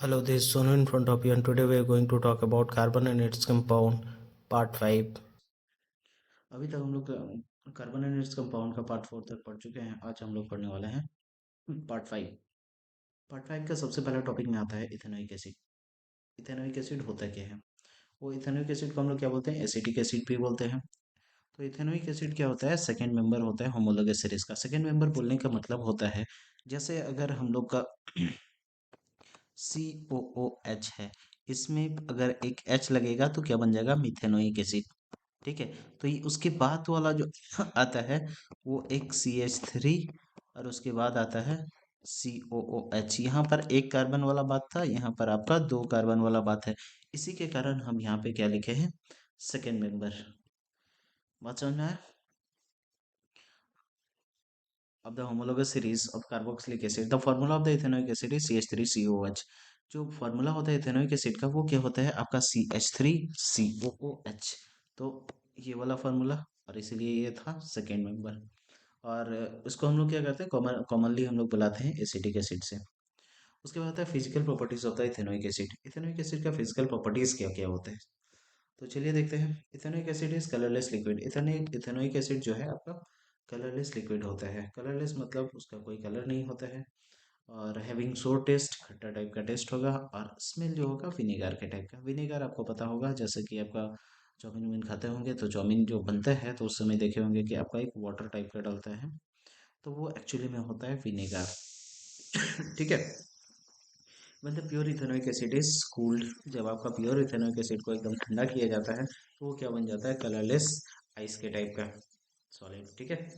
Hello, this is Sonu in front of you, and today we are going to talk about carbon and its compound, part 5. अभी तक हम लोग carbon and its compound का part 4 तक पढ़ चुके हैं। आज हम लोग पढ़ने वाले हैं पार्ट 5। पार्ट 5 का सबसे पहला टॉपिक में आता है इथेनोइक एसिड। इथेनोइक एसिड होता क्या है? वो इथेनोइक एसिड को हम लोग क्या बोलते हैं? एसिटिक एसिड भी बोलते हैं। तो इथेनोइक एसिड क्या होता है? सेकेंड मेंबर होता है होमोलोगस सीरीज का। सेकेंड मेंबर बोलने का मतलब होता है, जैसे अगर हम लोग का COOH है, इसमें अगर एक H लगेगा तो क्या बन जाएगा? Methanoic acid. ठीक है। तो ये उसके बाद वाला जो आता है वो एक CH3, और उसके बाद आता है COOH। यहाँ पर एक कार्बन वाला बात था, यहाँ पर आपका दो कार्बन वाला बात है। इसी के कारण हम यहाँ पे क्या लिखे हैं? Second member. बात समझ में आया? of the homologous series of carboxylic acid, the formula of the ethanoic acid is CH3COOH। जो फॉर्मूला होता है इथेनोइक एसिड का वो क्या होता है? आपका CH3COOH। तो ये वाला फार्मूला, और इसीलिए ये था सेकेंड मेंबर। और इसको हम लोग क्या करते हैं? कॉमनली हम लोग बुलाते हैं एसिटिक एसिड से। उसके बाद है physical properties of the ethanoic acid. Ethanoic acid का फिजिकल प्रॉपर्टीज क्या क्या होते हैं, तो चलिए देखते हैं। Ethanoic acid is colourless liquid. Ethanoic acid जो है आपका कलरलेस लिक्विड होता है। कलरलेस मतलब उसका कोई कलर नहीं होता है। और हैविंग सोर टेस्ट, खट्टा टाइप का टेस्ट होगा। और स्मेल जो होगा विनेगर के टाइप का। विनेगर आपको पता होगा, जैसे कि आपका चाउमीन वाउमीन खाते होंगे तो चाउमीन जो बनता है तो उस समय देखे होंगे कि आपका एक वाटर टाइप का डलता है, तो वो एक्चुअली में होता है विनेगर। ठीक है। when the pure ethanoic acid is cooled, जब आपका प्योर इथेनोइक एसिड को एकदम ठंडा किया जाता है तो वो क्या बन जाता है? कलरलेस आइस के टाइप का सॉलिड। ठीक है।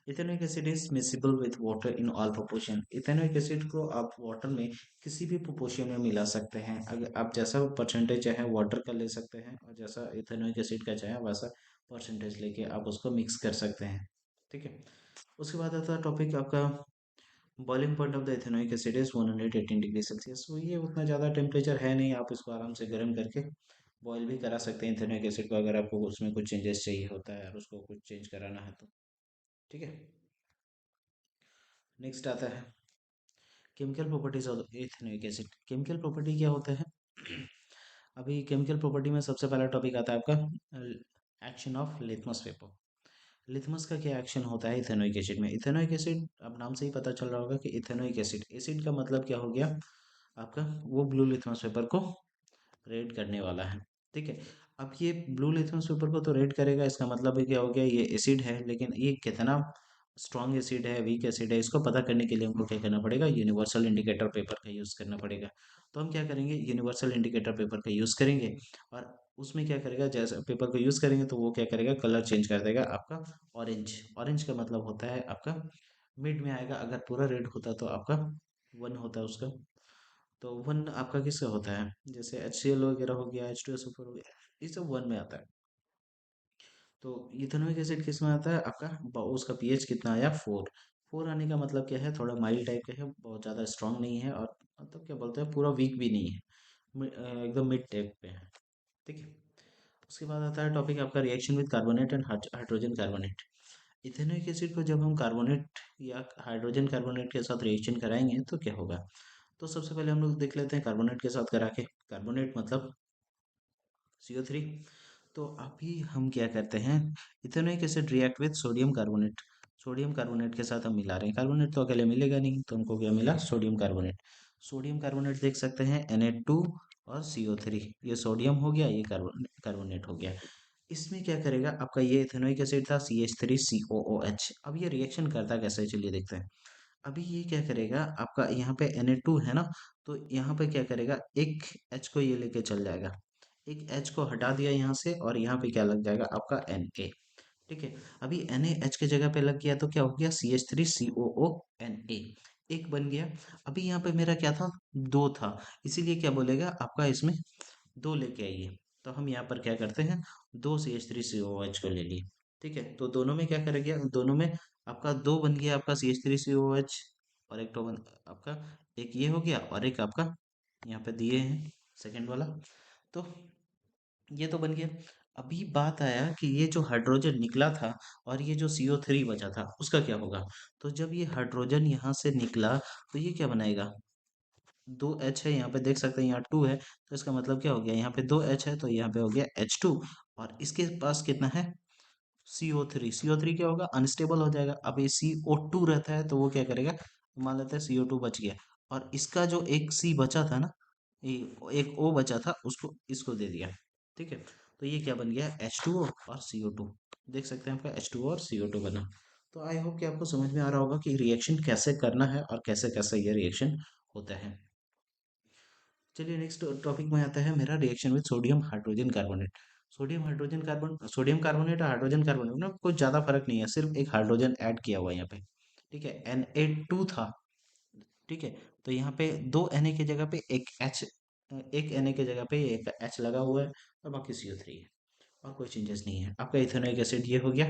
Ethanoic acid is miscible with water in all proportion. Ethanoic acid को आप वाटर में किसी भी प्रोपोर्शन में मिला सकते हैं। अगर आप जैसा परसेंटेज चाहे वाटर का ले सकते हैं, और जैसा इथेनोइक एसिड का चाहे वैसा परसेंटेज लेके आप उसको मिक्स कर सकते हैं। ठीक है। उसके बाद आता है टॉपिक आपका boiling point of the ethanoic acid is 118 degree Celsius. वो ये उतना ज़्यादा टेम्परेचर है नहीं, आप इसको आराम से गर्म करके बॉईल भी करा सकते हैं इथेनोइक एसिड को, अगर आपको उसमें कुछ चेंजेस चाहिए होता है और उसको कुछ चेंज कराना है तो। ठीक है। नेक्स्ट आता है chemical properties of ethanoic acid. Chemical property क्या होता है? अभी केमिकल प्रॉपर्टी में सबसे पहला टॉपिक आता है आपका action of litmus paper. Litmus का क्या एक्शन होता है इथेनोइक एसिड में? इथेनोइक एसिड, अब नाम से ही पता चल रहा होगा कि इथेनोइक एसिड, एसिड का मतलब क्या हो गया आपका? वो ब्लू लिथमस पेपर को रेड करने वाला है। ठीक है। अब ये ब्लू लिथमस पेपर को तो रेड करेगा, इसका मतलब है क्या हो गया? ये एसिड है, लेकिन ये कितना स्ट्रॉन्ग एसिड है, वीक एसिड है, इसको पता करने के लिए हमको क्या करना पड़ेगा? यूनिवर्सल इंडिकेटर पेपर का यूज़ करना पड़ेगा। तो हम क्या करेंगे? यूनिवर्सल इंडिकेटर पेपर का यूज़ करेंगे, और उसमें क्या करेगा? जैसे पेपर को यूज़ करेंगे तो वो क्या करेगा? कलर चेंज कर देगा आपका ऑरेंज। ऑरेंज का मतलब होता है आपका मिड में आएगा। अगर पूरा रेड होता तो आपका वन होता है उसका। तो वन आपका किसका होता है? जैसे HCl वगैरह हो गया, H2SO4 हो गया, ये सब वन में आता है। तो इथेनोइक एसिड किस में आता है आपका? उसका पीएच कितना आया? 4। 4 आने का मतलब क्या है? थोड़ा माइल्ड टाइप का है, बहुत ज़्यादा स्ट्रांग नहीं है, और मतलब क्या बोलते हैं, पूरा वीक भी नहीं है, एकदम मिड टाइप पे है। ठीक है। उसके बाद आता है टॉपिक आपका reaction with carbonate and hydrogen carbonate. Ethanoic acid को जब हम कार्बोनेट या हाइड्रोजन कार्बोनेट के साथ रिएक्शन कराएंगे तो क्या होगा? तो सबसे पहले हम लोग देख लेते हैं कार्बोनेट के साथ करा के। कार्बोनेट मतलब CO3। तो अभी हम क्या करते हैं? Ethanoic acid react with sodium carbonate. Sodium carbonate के साथ हम मिला रहे हैं। कार्बोनेट तो अकेले मिलेगा नहीं, तो हमको क्या मिला? Sodium carbonate. सोडियम कार्बोनेट देख सकते हैं Na2 और CO3। ये सोडियम हो गया, ये कार्बोनेट हो गया। इसमें क्या करेगा आपका? ये इथेनोइक एसिड था CH3COOH। अब ये रिएक्शन करता कैसे है, चलिए देखते हैं। अभी ये क्या करेगा आपका? यहाँ पे Na2 है ना, तो यहाँ पे क्या करेगा? एक H को ये लेके चल जाएगा। एक H को हटा दिया यहाँ से, और यहाँ पे क्या लग जाएगा आपका? Na। ठीक है। अभी NaH के जगह पे लग गया तो क्या हो गया? CH3COONA। एक बन गया। अभी यहाँ पे मेरा क्या था? दो था, इसीलिए क्या बोलेगा आपका? इसमें दो लेके आइए। तो हम यहाँ पर क्या करते हैं? दो CH3COOH को ले लिए। ठीक है। तो दोनों में क्या करेंगे? दोनों में आपका दो बन गया आपका CH3COOH, और एक तो आपका एक ये हो गया, और एक आपका यहाँ पे दिए हैं सेकंड वाला। तो ये तो बन गया। अभी बात आया कि ये जो हाइड्रोजन निकला था और ये जो CO3 बचा था उसका क्या होगा? तो जब ये हाइड्रोजन यहाँ से निकला तो ये क्या बनाएगा? दो एच है यहाँ पे, देख सकते हैं यहाँ टू है, तो इसका मतलब क्या हो गया, यहाँ पे दो एच है तो यहाँ पे हो गया H2। और इसके पास कितना है, CO3। CO3 क्या होगा, अनस्टेबल हो जाएगा। अब ये CO2 रहता है तो वो क्या करेगा, मान लेते हैं CO2 बच गया, और इसका जो एक C बचा था ना, ये एक O बचा था, उसको इसको दे दिया। ठीक है, तो ये क्या बन गया, H2O और CO2। देख सकते हैं आपका H2O और CO2 बना। तो आई होप कि आपको समझ में आ रहा होगा कि रिएक्शन कैसे करना है और कैसे कैसे ये रिएक्शन होता है। चलिए नेक्स्ट टॉपिक में आता है मेरा, reaction with sodium hydrogen carbonate. Sodium carbonate और हाइड्रोजन कार्बोनेट में कुछ ज़्यादा फर्क नहीं है, सिर्फ एक हाइड्रोजन ऐड किया हुआ है यहाँ पे। ठीक है, Na2 था। ठीक है, तो यहाँ पे दो Na की जगह पे एक Na की जगह पे एक H लगा हुआ है, और बाकी CO3 है, और कोई चेंजेस नहीं है। आपका इथेनोइक एसिड ये हो गया।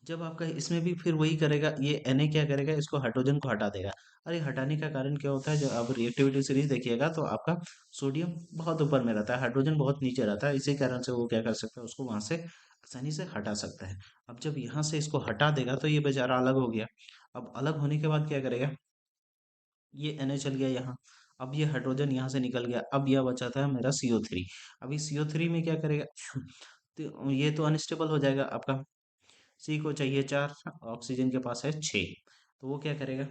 जब आपका इसमें भी फिर वही करेगा, ये Na क्या करेगा, इसको हाइड्रोजन को हटा देगा। अरे हटाने का कारण क्या होता है, जब आप रिएक्टिविटी सीरीज देखिएगा तो आपका सोडियम बहुत ऊपर में रहता है, हाइड्रोजन बहुत नीचे रहता है, इसी कारण से वो क्या कर सकता है, उसको वहां से आसानी से हटा सकता है। अब जब यहाँ से इसको हटा देगा तो ये बेचारा अलग हो गया। अब अलग होने के बाद क्या करेगा, ये Na चल गया यहाँ। अब ये हाइड्रोजन यहाँ से निकल गया, अब यह बचा था मेरा CO3। अभी CO3 में क्या करेगा तो ये तो अनस्टेबल हो जाएगा आपका। सी को चाहिए 4, ऑक्सीजन के पास है 6, तो वो क्या करेगा,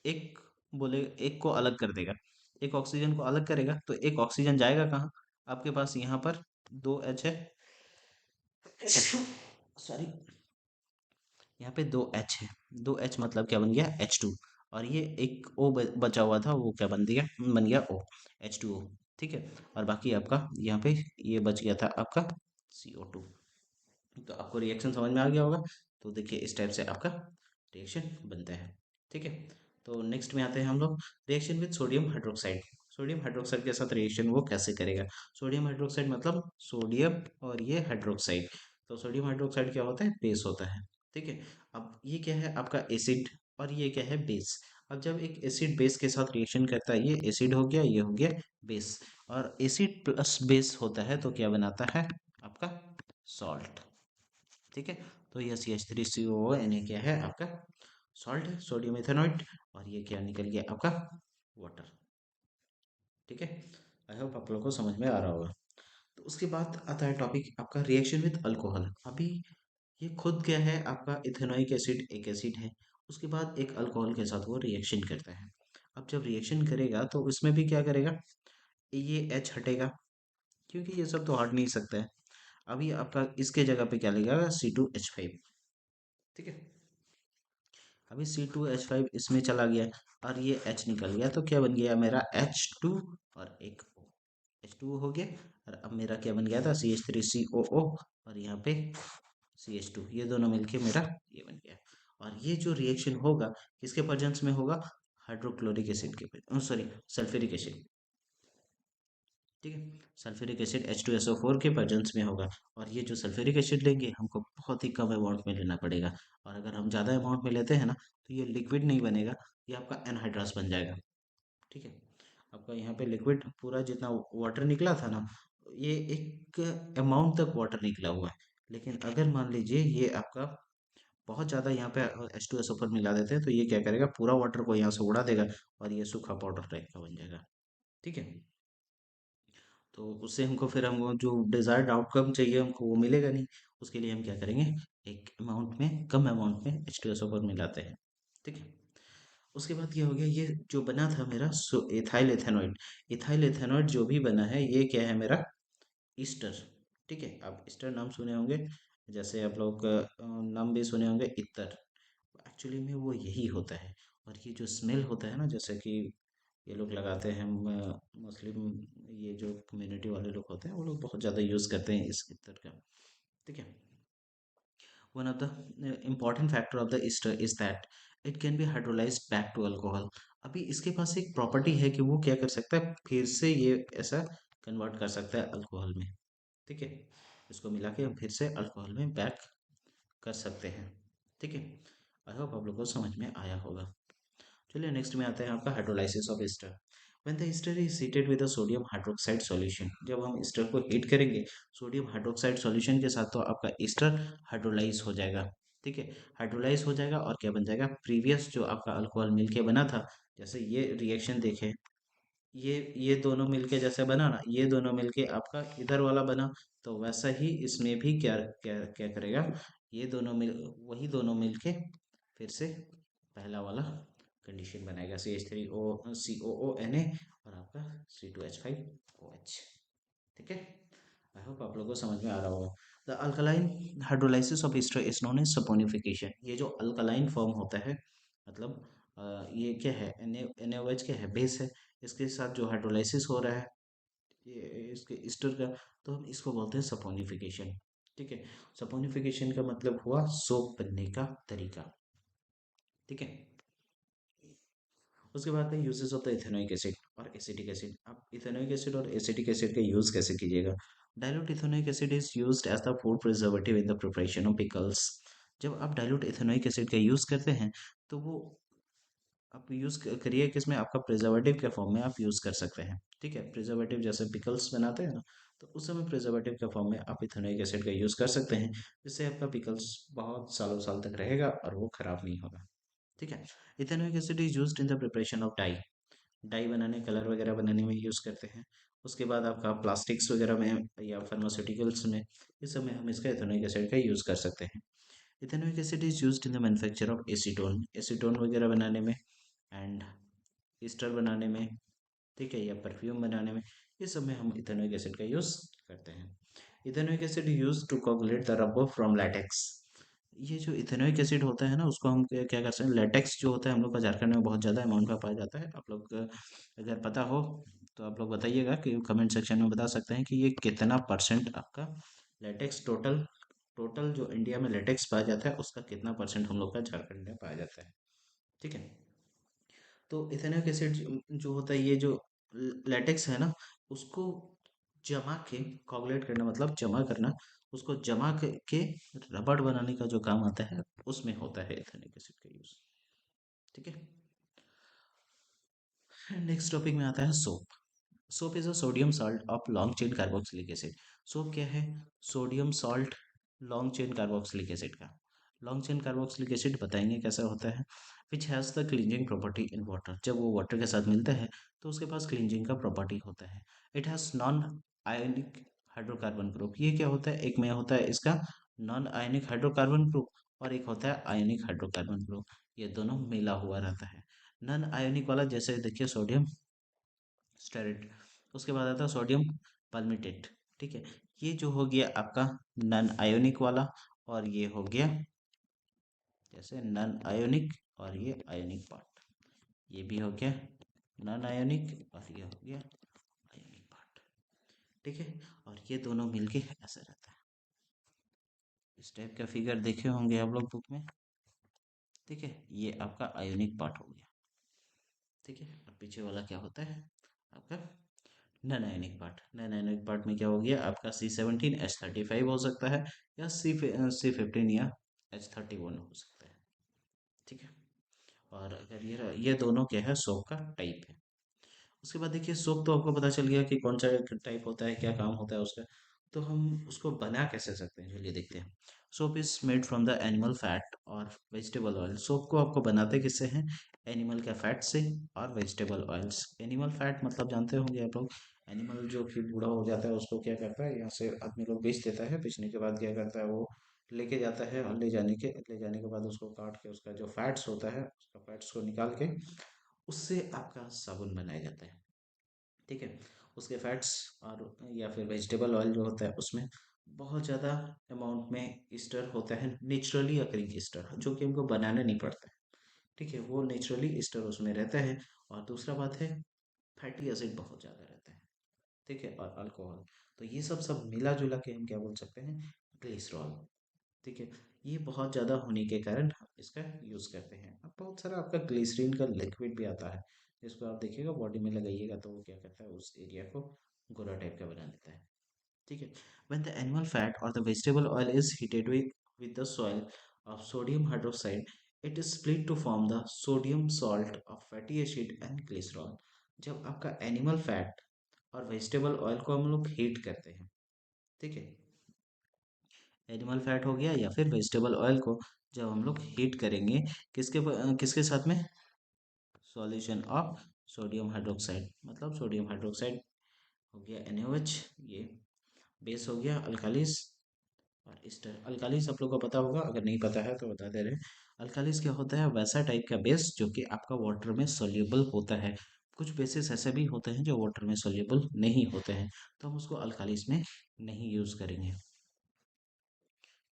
एक बोले एक को अलग कर देगा। एक ऑक्सीजन को अलग करेगा तो एक ऑक्सीजन जाएगा कहाँ, आपके पास यहाँ पर दो एच है, सॉरी, यहाँ पे दो एच है। दो एच मतलब क्या बन गया, H2। और ये एक O बचा हुआ था, वो क्या बन गया O, H2O। ठीक है, और बाकी आपका यहाँ पे ये बच गया था आपका CO2। तो आपको रिएक्शन समझ में आ गया होगा। तो देखिए इस टाइप से आपका रिएक्शन बनता है। ठीक है, तो नेक्स्ट में आते हैं हम लोग, reaction with sodium hydroxide. Sodium hydroxide के साथ रिएक्शन वो कैसे करेगा। सोडियम हाइड्रोक्साइड मतलब सोडियम और ये हाइड्रोक्साइड। तो सोडियम हाइड्रोक्साइड क्या होता है, बेस होता है। ठीक है, अब ये क्या है आपका एसिड, और ये क्या है बेस। अब जब एक एसिड बेस के साथ रिएक्शन करता है, ये एसिड हो गया, ये हो गया बेस, और एसिड प्लस बेस होता है तो क्या बनाता है आपका सॉल्ट। ठीक है, तो ये CH3COO क्या है आपका सॉल्ट है, सोडियम इथेनॉइड। और ये क्या निकल गया आपका वाटर। ठीक है, आई होप आप लोगों को समझ में आ रहा होगा। तो उसके बाद आता है टॉपिक आपका रिएक्शन विद अल्कोहल। अभी ये खुद क्या है आपका इथेनोइक एसिड, एक एसिड है, उसके बाद एक अल्कोहल के साथ वो रिएक्शन करता है। अब जब रिएक्शन करेगा तो इसमें भी क्या करेगा, ये H हटेगा, क्योंकि ये सब तो हट नहीं सकता है। अभी आपका इसके जगह पे क्या लगेगा, C2H5। ठीक है, अभी C2H5 इसमें चला गया, और ये H निकल गया, तो क्या बन गया मेरा H2 और एक O। H2O हो गया, और अब मेरा क्या बन गया था, CH3COO, और यहाँ पे CH2, ये दोनों मिलके मेरा ये बन गया। और ये जो रिएक्शन होगा किसके प्रेजेंस में होगा, हाइड्रोक्लोरिक एसिड के, सॉरी, सल्फ्यूरिक एसिड। ठीक है, सल्फ्यूरिक एसिड H2SO4 के प्रेजेंस में होगा। और ये जो सल्फ्यूरिक एसिड लेंगे हमको बहुत ही कम अमाउंट में लेना पड़ेगा, और अगर हम ज़्यादा अमाउंट में लेते हैं ना तो ये लिक्विड नहीं बनेगा, ये आपका एनहाइड्रस बन जाएगा। ठीक है, आपका यहाँ पे लिक्विड पूरा जितना वाटर निकला था ना, ये एक अमाउंट तक वाटर निकला हुआ है। लेकिन अगर मान लीजिए ये आपका बहुत ज़्यादा यहाँ पे H2SO4 मिला देते हैं, तो ये क्या करेगा, पूरा वाटर को यहाँ से उड़ा देगा, और ये सूखा पाउडर टाइप का बन जाएगा। ठीक है, तो उससे हमको फिर हमको जो डिज़ायर्ड आउटकम चाहिए हमको वो मिलेगा नहीं। उसके लिए हम क्या करेंगे, एक अमाउंट में, कम अमाउंट में H2SO4 मिलाते हैं। ठीक है, उसके बाद क्या हो गया, ये जो बना था मेरा एथाइल एथेनॉइड। एथाइल एथेनॉइड जो भी बना है ये क्या है मेरा ईस्टर। ठीक है, आप ईस्टर नाम सुने होंगे, जैसे आप लोग नाम भी सुने होंगे इत्र। एक्चुअली में वो यही होता है। और ये जो स्मेल होता है ना, जैसे कि ये लोग लगाते हैं, मुस्लिम ये जो कम्युनिटी वाले लोग होते हैं वो लोग बहुत ज़्यादा यूज़ करते हैं इस इत्र का। ठीक है, one of the important factor of the ester is that it can be hydrolyzed back to alcohol। अभी इसके पास एक प्रॉपर्टी है कि वो क्या कर सकता है, फिर से ये ऐसा कन्वर्ट कर सकता है अल्कोहल में। ठीक है, इसको मिला के हम फिर से अल्कोहल में बैक कर सकते हैं। ठीक है, आई होप आप लोग को समझ में आया होगा। चलिए नेक्स्ट में आते हैं आपका hydrolysis of ester. When the ester is heated with a sodium hydroxide solution, जब हम एस्टर को हीट करेंगे सोडियम हाइड्रोक्साइड सॉल्यूशन के साथ, तो आपका एस्टर हाइड्रोलाइज हो जाएगा। ठीक है, हाइड्रोलाइज हो जाएगा और क्या बन जाएगा, प्रीवियस जो आपका अल्कोहल मिलके बना था, जैसे ये रिएक्शन देखे, ये दोनों मिलके जैसे बना ना, ये दोनों मिलके आपका इधर वाला बना, तो वैसा ही इसमें भी क्या क्या क्या करेगा, ये दोनों मिल, वही दोनों मिलके फिर से पहला वाला कंडीशन बनाएगा, CH3COO और आपका C2H5OH। ठीक है, आई होप आप लोगों को समझ में आ रहा होगा। The alkaline hydrolysis of ester is known as saponification. ये जो अल्कलाइन फॉर्म होता है, मतलब ये क्या है, NaOH क्या है, बेस है, इसके साथ जो हाइड्रोलाइसिस हो रहा है ये इसके ईस्टर का, तो हम इसको बोलते हैं सपोनिफिकेशन। ठीक है, सपोनिफिकेशन का मतलब हुआ सोप बनने का तरीका। ठीक है, उसके बाद है uses of the ethanoic acid और एसिटिक एसिड। आप इथेनोइक एसिड और एसिटिक एसिड का यूज कैसे कीजिएगा। Dilute ethanoic acid is used as the food preservative in the preparation of pickles. जब आप डाइल्यूट इथेनोइक एसिड का यूज करते हैं, तो वो आप यूज करिए किसमें, आपका प्रिजर्वेटिव के फॉर्म में आप यूज कर सकते हैं। ठीक है, प्रिजर्वेटिव जैसे पिकल्स बनाते हैं ना, तो उस समय प्रिजर्वेटिव के फॉर्म में आप इथेनोइक एसिड का यूज कर सकते हैं, जिससे आपका पिकल्स बहुत सालों साल तक रहेगा और वो खराब नहीं होगा। ठीक है, ethanoic acid is used in the preparation of dye. Dye बनाने, कलर वगैरह बनाने में यूज़ करते हैं। उसके बाद आपका प्लास्टिक्स वगैरह में या फार्मास्यूटिकल्स में, इस समय हम इसका इथेनोइक एसिड का यूज़ कर सकते हैं। Ethanoic acid is used in the manufacture of acetone, acetone वगैरह बनाने में एंड ईस्टर बनाने में, ठीक है, या परफ्यूम बनाने में, इस समय हम इथेनोइक एसिड का यूज़ करते हैं। Ethanoic acid use to coagulate the rubber from latex. ये जो इथेनोइक एसिड होता है ना, उसको हम क्या क्या कर सकते हैं, लेटेक्स जो होता है हम लोग का झारखंड में बहुत ज़्यादा अमाउंट में पाया जाता है। आप लोग अगर पता हो तो आप लोग बताइएगा कि कमेंट सेक्शन में बता सकते हैं कि ये कितना परसेंट आपका लेटेक्स, टोटल टोटल जो इंडिया में लेटेक्स पाया जाता है उसका कितना परसेंट हम लोग का झारखंड में पाया जाता है। ठीक है, तो इथेनोइक एसिड जो होता है, ये जो लेटेक्स है ना, उसको जमा के, कोगुलेट करना मतलब जमा करना, उसको जमा के रबड़ बनाने का जो काम आता है, उसमें होता है इथेनोइक एसिड का यूज। ठीक है, नेक्स्ट टॉपिक में आता है soap. Soap is a sodium salt of long chain carboxylic acid. Soap क्या है, sodium salt long chain carboxylic acid का। लॉन्ग चेन कार्बोक्सिलिक एसिड बताएंगे कैसा होता है। Which has the cleansing property in water, जब वो वाटर के साथ मिलता है तो उसके पास क्लींजिंग का प्रॉपर्टी होता है। It has non ionic hydrocarbon group. ये क्या होता है, एक में होता है इसका नॉन आयोनिक हाइड्रोकार्बन ग्रुप और एक होता है आयोनिक हाइड्रोकार्बन ग्रुप, ये दोनों मिला हुआ रहता है। नॉन आयोनिक वाला जैसे देखिए सोडियम स्टेरेट, उसके बाद आता है सोडियम palmitate। ठीक है, ये जो हो गया आपका नॉन आयोनिक वाला, और ये हो गया जैसे नॉन आयोनिक, और ये आयोनिक पार्ट, ये भी हो गया नॉन आयोनिक और ये हो गया आयोनिक पार्ट। ठीक है, और ये दोनों मिलके ऐसा रहता है। इस टाइप का फिगर देखे होंगे आप लोग बुक में। ठीक है, ये आपका आयोनिक पार्ट हो गया। ठीक है, और पीछे वाला क्या होता है आपका non ionic part. Non ionic part में क्या हो गया आपका C17H35 हो सकता है, या C15 या H31 हो सकता है। ठीक है, और अगर ये दोनों क्या है, सोप का टाइप है। उसके बाद देखिए सोप तो आपको पता चल गया कि कौन सा टाइप होता है, क्या काम होता है उसका। तो हम उसको बना कैसे सकते हैं, चलिए देखते हैं। Soap is made from the animal fat और वेजिटेबल ऑयल। सोप को आपको बनाते किससे हैं, एनिमल के फैट से और वेजिटेबल ऑयल्स। एनिमल फैट मतलब जानते होंगे आप लोग, एनिमल जो कि बूढ़ा हो जाता है उसको क्या करता है, यहाँ से आदमी लोग बेच देता है, बेचने के बाद क्या करता है वो लेके जाता है, और ले जाने के बाद उसको काट के उसका जो फैट्स होता है, उसका फैट्स को निकाल के उससे आपका साबुन बनाया जाता है। ठीक है, उसके फैट्स और या फिर वेजिटेबल ऑयल जो होता है उसमें बहुत ज़्यादा अमाउंट में ईस्टर होता है, नेचुरली अकरिंग ईस्टर, जो कि हमको बनाना नहीं पड़ता है। ठीक है, वो नेचुरली ईस्टर उसमें रहता है। और दूसरा बात है, फैटी एसिड बहुत ज़्यादा रहता है। ठीक है, और अल्कोहल, तो ये सब सब मिला जुला के हम क्या बोल सकते हैं, ग्लिसरॉल। ठीक है, ये बहुत ज़्यादा होने के कारण हम इसका यूज़ करते हैं। अब बहुत सारा आपका ग्लिसरीन का लिक्विड भी आता है, जिसको आप देखिएगा बॉडी में लगाइएगा तो वो क्या करता है, उस एरिया को गोरा टाइप का बना देता है। ठीक है, when the animal fat or the vegetable oil is heated with the soil of sodium hydroxide, it is split to form the sodium salt of fatty acid and glycerol। जब आपका एनिमल फैट और vegetable oil को हम लोग heat करते हैं, ठीक है, एनिमल फैट हो गया या फिर वेजिटेबल ऑयल को जब हम लोग हीट करेंगे किसके साथ में, सॉल्यूशन ऑफ सोडियम हाइड्रोक्साइड, मतलब सोडियम हाइड्रोक्साइड हो गया NaOH, ये बेस हो गया अल्कालिस और ईस्टर। अल्कालिस आप लोग को पता होगा, अगर नहीं पता है तो बता दे रहे हैं। अल्कालिस क्या होता है, वैसा टाइप का बेस जो कि आपका वाटर में सोल्यूबल होता है। कुछ बेसिस ऐसे भी होते हैं जो वाटर में सोल्यूबल नहीं होते हैं, तो हम उसको अल्कालिस में नहीं यूज करेंगे।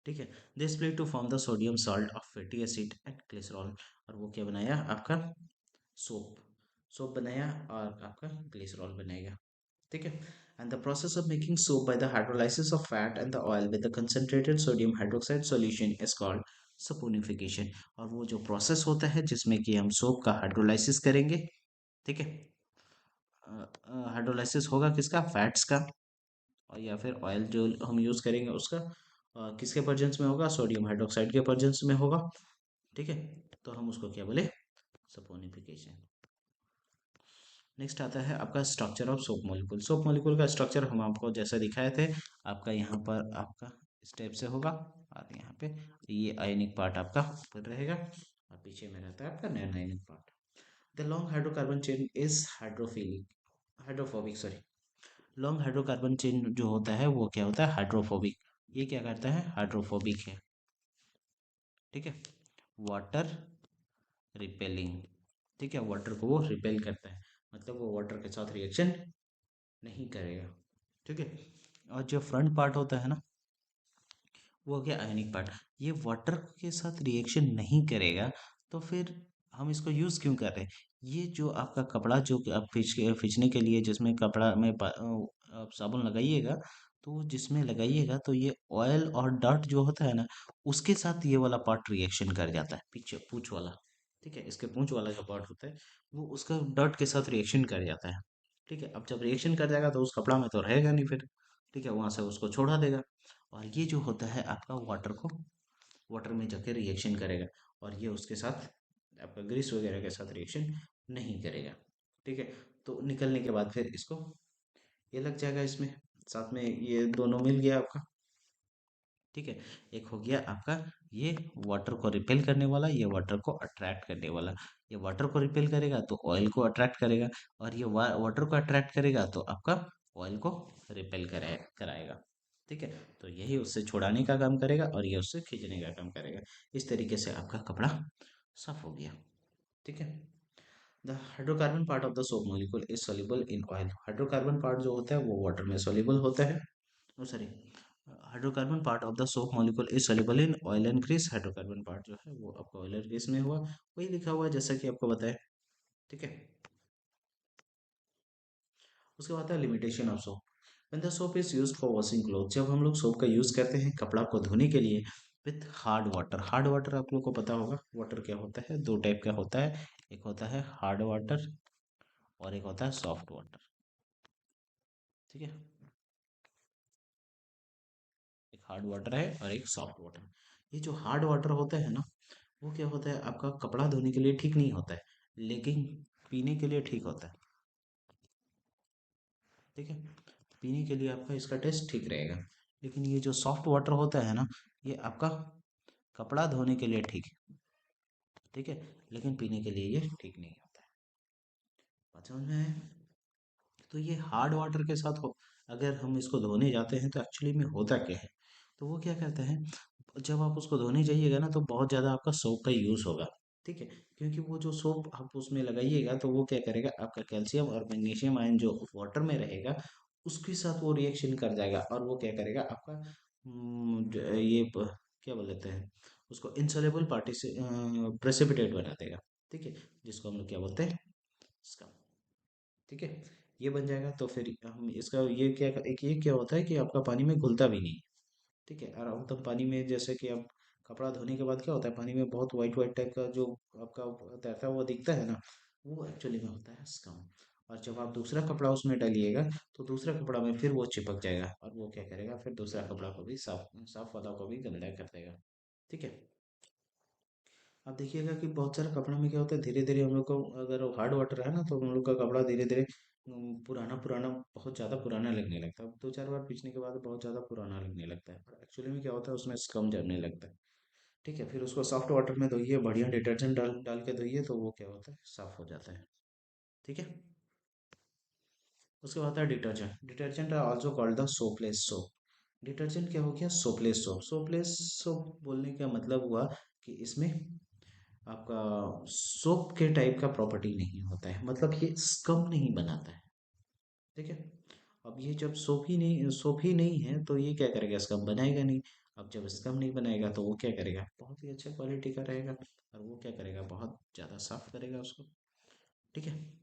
ठीक है, they split to form the sodium salt of fatty acid and glycerol. और वो क्या बनाया आपका, सोप, सोप बनाया और आपका ग्लिसरॉल बनाएगा। ठीक है, and the process of making soap by the hydrolysis of fat and the oil with the concentrated sodium hydroxide solution is called saponification. और वो जो प्रोसेस होता है जिसमें कि हम सोप का हाइड्रोलाइसिस करेंगे, ठीक है, हाइड्रोलाइसिस होगा किसका, फैट्स का, और या फिर ऑयल जो हम यूज करेंगे उसका, किसके प्रेजेंस में होगा, सोडियम हाइड्रोक्साइड के प्रेजेंस में होगा। ठीक है, तो हम उसको क्या बोले, सपोनिफिकेशन। नेक्स्ट आता है आपका structure of soap molecule. Soap molecule का स्ट्रक्चर हम आपको जैसे दिखाए थे, आपका यहाँ पर आपका स्टेप से होगा, और यहाँ पे ये आयनिक पार्ट आपका ऊपर रहेगा और पीछे में रहता है आपका non ionic part. The long hydrocarbon chain is hydrophilic, hydrophobic sorry, long hydrocarbon chain जो होता है वो क्या होता है, हाइड्रोफोबिक। ये क्या करता है, हाइड्रोफोबिक है। ठीक है, वाटर रिपेलिंग। ठीक है, वाटर को वो रिपेल करता है, मतलब वो वाटर के साथ रिएक्शन नहीं करेगा। ठीक है, और जो फ्रंट पार्ट होता है ना, वो हो गया आयनिक पार्ट। ये वाटर के साथ रिएक्शन नहीं करेगा, तो फिर हम इसको यूज़ क्यों कर रहे हैं। ये जो आपका कपड़ा जो कि आप खींचने के लिए जिसमें कपड़ा में आप साबुन लगाइएगा, तो जिसमें लगाइएगा तो ये ऑयल और डर्ट जो होता है ना, उसके साथ ये वाला पार्ट रिएक्शन कर जाता है, पीछे पूंछ वाला। ठीक है, इसके पूंछ वाला जो पार्ट होता है वो उसका डर्ट के साथ रिएक्शन कर जाता है। ठीक है, अब जब रिएक्शन कर जाएगा तो उस कपड़ा में तो रहेगा नहीं फिर। ठीक है, वहां से उसको छोड़ा देगा, और ये जो होता है आपका वाटर में जाके रिएक्शन करेगा, और ये उसके साथ आपका ग्रीस वगैरह के साथ रिएक्शन नहीं करेगा। ठीक है, तो निकलने के बाद फिर इसको ये लग जाएगा इसमें, साथ में ये दोनों मिल गया आपका। ठीक है, एक हो गया आपका ये वाटर को रिपेल करने वाला, ये वाटर को अट्रैक्ट करने वाला। ये वाटर को रिपेल करेगा तो ऑयल को अट्रैक्ट करेगा, और ये वाटर को अट्रैक्ट करेगा तो आपका ऑयल को रिपेल कराएगा। ठीक है, तो यही उससे छुड़ाने का काम करेगा और ये उससे खींचने का काम करेगा। इस तरीके से आपका कपड़ा साफ हो गया। ठीक है, the hydrocarbon part of the soap molecule is soluble in oil. Hydrocarbon part जो होता है वो वाटर में soluble होता है। Sorry, hydrocarbon part of the soap molecule is soluble in oil and grease. Hydrocarbon part जो है वो आपका ऑयल और ग्रीस में हुआ, वही लिखा हुआ है जैसा कि आपको बताया। ठीक है, उसके बाद है limitation of soap. When the soap is used for washing cloth, जब हम लोग सोप का यूज करते हैं कपड़ा को धोने के लिए with hard water. Hard water आप लोग को पता होगा वाटर क्या होता है, दो टाइप का होता है, एक होता है हार्ड वाटर और एक होता है सॉफ्ट वाटर। ठीक है, एक हार्ड वाटर है और एक सॉफ्ट वाटर। ये जो हार्ड वाटर होता है ना, वो क्या होता है आपका कपड़ा धोने के लिए ठीक नहीं होता है, लेकिन पीने के लिए ठीक होता है। ठीक है, पीने के लिए आपका इसका टेस्ट ठीक रहेगा। लेकिन ये जो सॉफ्ट वाटर होता है ना, ये आपका कपड़ा धोने के लिए ठीक है। ठीक है, लेकिन पीने के लिए ये ठीक नहीं होता है। बात समझ में है। तो ये हार्ड वाटर के साथ हो, अगर हम इसको धोने जाते हैं तो एक्चुअली में होता क्या है, तो वो क्या करता है, जब आप उसको धोने जाइएगा ना तो बहुत ज़्यादा आपका सोप का यूज़ होगा। ठीक है, क्योंकि वो जो सोप आप उसमें लगाइएगा तो वो क्या करेगा, आपका कैल्शियम और मैग्नीशियम आयन जो वाटर में रहेगा उसके साथ वो रिएक्शन कर जाएगा, और वो क्या करेगा आपका क्या बोल देते हैं उसको, इंसॉल्युबल पार्टी से प्रेसिपिटेट बना देगा। ठीक है, जिसको हम लोग क्या बोलते हैं, स्कम। ठीक है, ये बन जाएगा, तो फिर हम इसका ये क्या, एक ये क्या होता है कि आपका पानी में घुलता भी नहीं। ठीक है, और अब तब पानी में जैसे कि अब कपड़ा धोने के बाद क्या होता है, पानी में बहुत वाइट वाइट टाइप का जो आपका तैरता हुआ दिखता है ना, वो एक्चुअली में होता है स्कम। और जब आप दूसरा कपड़ा उसमें डालिएगा तो दूसरा कपड़ा में फिर वो चिपक जाएगा, और वो क्या करेगा, फिर दूसरा कपड़ा को भी साफ साफ वाला को भी गंदा कर देगा। ठीक है, आप देखिएगा कि बहुत सारे कपड़ों में क्या होता है, धीरे धीरे हम लोग को अगर हार्ड वाटर है ना तो हम लोग का कपड़ा धीरे धीरे पुराना पुराना बहुत ज़्यादा पुराना लगने लगता है। अब 2-4 बार पीसने के बाद बहुत ज़्यादा पुराना लगने लगता है, पर एक्चुअली में क्या होता है उसमें स्कम जमने लगता है। ठीक है, फिर उसको सॉफ्ट वाटर में धोइए, बढ़िया डिटर्जेंट डाल डाल के धोइए, तो वो क्या होता है, साफ हो जाता है। ठीक है। उसके बाद आता है detergent. Detergent are also called the soapless soap. Detergent क्या हो गया, सोपलेस सोप। सोपलेस सोप बोलने का मतलब हुआ कि इसमें आपका सोप के टाइप का प्रॉपर्टी नहीं होता है, मतलब ये स्कम नहीं बनाता है। ठीक है। अब ये जब सोप ही नहीं है तो ये क्या करेगा, स्कम बनाएगा नहीं। अब जब स्कम नहीं बनाएगा तो वो क्या करेगा, बहुत ही अच्छा क्वालिटी का रहेगा, और वो क्या करेगा, बहुत ज़्यादा साफ करेगा उसको। ठीक है।